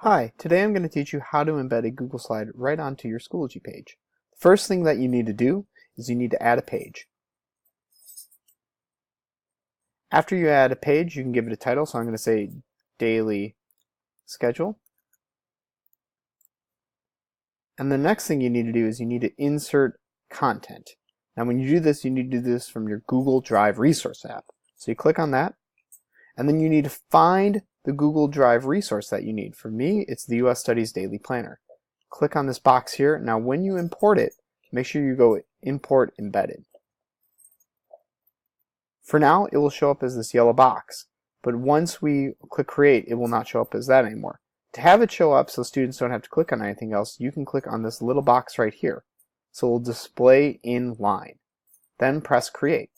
Hi, today I'm going to teach you how to embed a Google slide right onto your Schoology page. The first thing that you need to do is you need to add a page. After you add a page, you can give it a title, so I'm going to say Daily Schedule. And the next thing you need to do is you need to insert content. Now when you do this, you need to do this from your Google Drive resource app. So you click on that, and then you need to find the Google Drive resource that you need. For me, it's the U.S. Studies Daily Planner. Click on this box here. Now when you import it, make sure you go Import Embedded. For now, it will show up as this yellow box, but once we click Create, it will not show up as that anymore. To have it show up so students don't have to click on anything else, you can click on this little box right here. So it will display in line. Then press Create.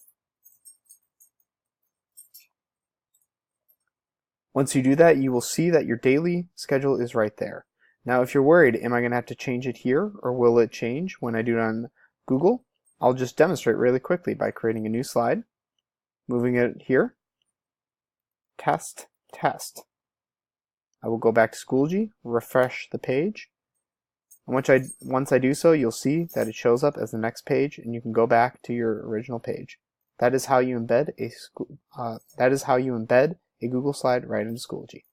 Once you do that, you will see that your daily schedule is right there. Now if you're worried, am I going to have to change it here, or will it change when I do it on Google? I'll just demonstrate really quickly by creating a new slide, moving it here, test, test. I will go back to Schoology, refresh the page, and once I do so, you'll see that it shows up as the next page, and you can go back to your original page. That is how you embed a Google slide right into Schoology.